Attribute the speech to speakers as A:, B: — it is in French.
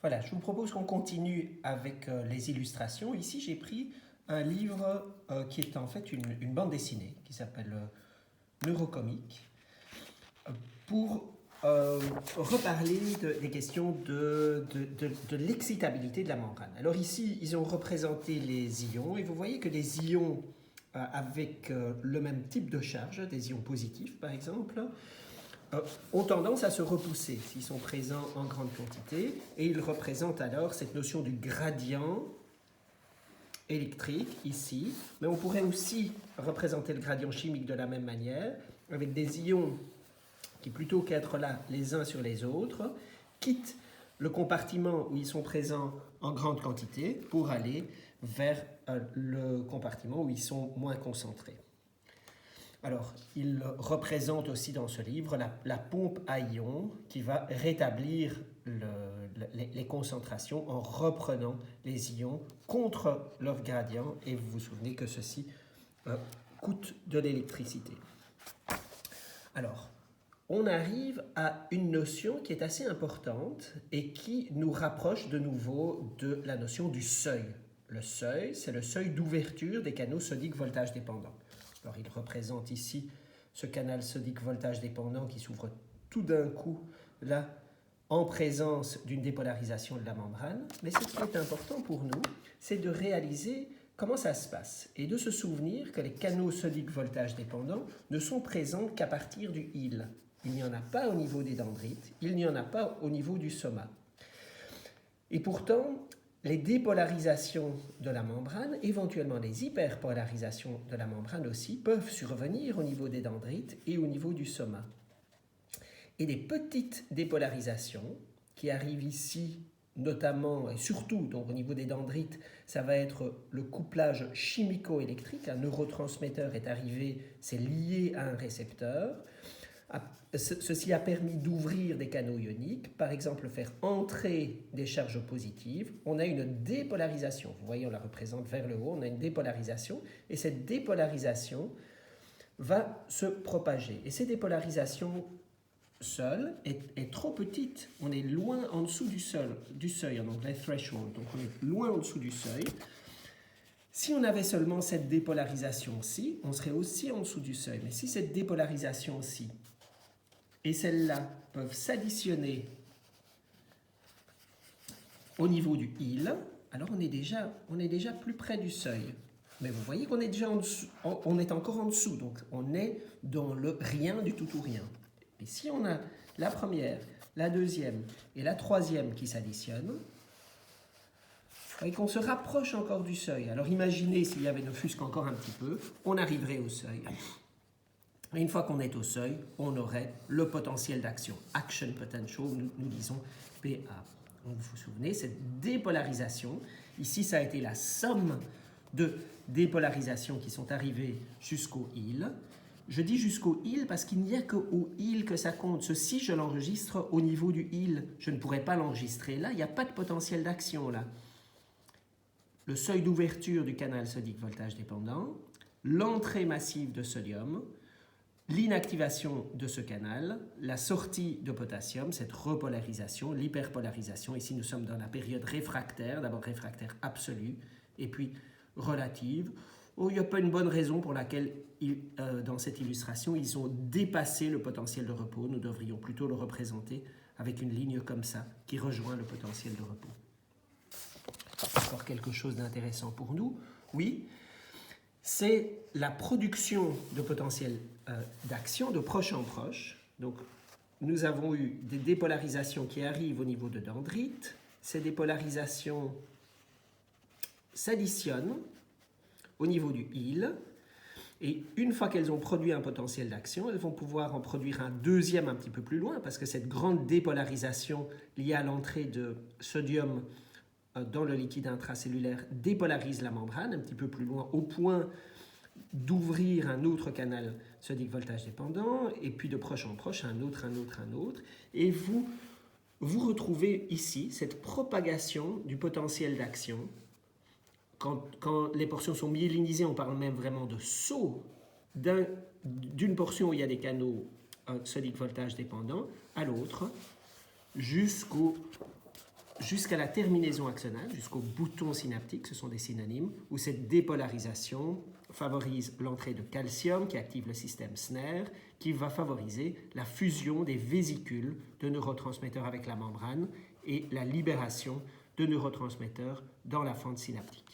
A: Voilà, je vous propose qu'on continue avec les illustrations. Ici, j'ai pris un livre qui est en fait une bande dessinée qui s'appelle Neurocomique pour reparler des questions de l'excitabilité de la membrane. Alors ici, ils ont représenté les ions et vous voyez que les ions avec le même type de charge, des ions positifs par exemple, ont tendance à se repousser s'ils sont présents en grande quantité et ils représentent alors cette notion du gradient électrique ici, mais on pourrait aussi représenter le gradient chimique de la même manière avec des ions qui, plutôt qu'être là les uns sur les autres, quittent le compartiment où ils sont présents en grande quantité pour aller vers le compartiment où ils sont moins concentrés. Alors, il représente aussi dans ce livre la pompe à ions qui va rétablir les concentrations en reprenant les ions contre leur gradient. Et vous vous souvenez que ceci coûte de l'électricité. Alors, on arrive à une notion qui est assez importante et qui nous rapproche de nouveau de la notion du seuil. Le seuil, c'est le seuil d'ouverture des canaux sodiques voltage dépendants. Alors, il représente ici ce canal sodique voltage dépendant qui s'ouvre tout d'un coup, là, en présence d'une dépolarisation de la membrane. Mais ce qui est important pour nous, c'est de réaliser comment ça se passe et de se souvenir que les canaux sodiques voltage dépendants ne sont présents qu'à partir du hile. Il n'y en a pas au niveau des dendrites, il n'y en a pas au niveau du soma. Et pourtant, les dépolarisations de la membrane, éventuellement les hyperpolarisations de la membrane aussi, peuvent survenir au niveau des dendrites et au niveau du soma. Et les petites dépolarisations qui arrivent ici, notamment et surtout donc au niveau des dendrites, ça va être le couplage chimico-électrique. Un neurotransmetteur est arrivé, c'est lié à un récepteur. Ceci a permis d'ouvrir des canaux ioniques, par exemple faire entrer des charges positives. On a une dépolarisation, vous voyez on la représente vers le haut, on a une dépolarisation et cette dépolarisation va se propager. Et cette dépolarisation seule est trop petite, on est loin en dessous du seuil, en anglais threshold, donc on est loin en dessous du seuil. Si on avait seulement cette dépolarisation-ci, on serait aussi en dessous du seuil. Mais si cette dépolarisation-ci et celles-là peuvent s'additionner au niveau du hile, alors on est déjà plus près du seuil. Mais vous voyez qu'on est déjà en dessous, on est encore en dessous, donc on est dans le rien du tout ou rien. Et si on a la première, la deuxième et la troisième qui s'additionnent, et qu'on se rapproche encore du seuil. Alors imaginez s'il y avait ne fût-ce qu'encore un petit peu, on arriverait au seuil. Et une fois qu'on est au seuil, on aurait le potentiel d'action, action potential, nous disons PA. Donc vous vous souvenez, cette dépolarisation, ici ça a été la somme de dépolarisations qui sont arrivées jusqu'au hile. Je dis jusqu'au hile parce qu'il n'y a qu'au hile que ça compte. Ceci, je l'enregistre au niveau du hile. Je ne pourrais pas l'enregistrer là, il n'y a pas de potentiel d'action là. Le seuil d'ouverture du canal sodique voltage dépendant, l'entrée massive de sodium, l'inactivation de ce canal, la sortie de potassium, cette repolarisation, l'hyperpolarisation. Ici, nous sommes dans la période réfractaire, d'abord réfractaire absolue, et puis relative. Oh, il n'y a pas une bonne raison pour laquelle, dans cette illustration, ils ont dépassé le potentiel de repos. Nous devrions plutôt le représenter avec une ligne comme ça, qui rejoint le potentiel de repos. Encore quelque chose d'intéressant pour nous, oui, c'est la production de potentiel d'action de proche en proche. Donc, nous avons eu des dépolarisations qui arrivent au niveau de dendrites. Ces dépolarisations s'additionnent au niveau du hile. Et une fois qu'elles ont produit un potentiel d'action, elles vont pouvoir en produire un deuxième un petit peu plus loin, parce que cette grande dépolarisation liée à l'entrée de sodium dans le liquide intracellulaire dépolarise la membrane un petit peu plus loin au point d'ouvrir un autre canal sodique voltage dépendant et puis de proche en proche un autre. Et vous retrouvez ici cette propagation du potentiel d'action. Quand les portions sont myélinisées, on parle même vraiment de saut d'une portion où il y a des canaux sodique voltage dépendants à l'autre jusqu'au jusqu'à la terminaison axonale, jusqu'au bouton synaptique, ce sont des synonymes, où cette dépolarisation favorise l'entrée de calcium qui active le système SNER, qui va favoriser la fusion des vésicules de neurotransmetteurs avec la membrane et la libération de neurotransmetteurs dans la fente synaptique.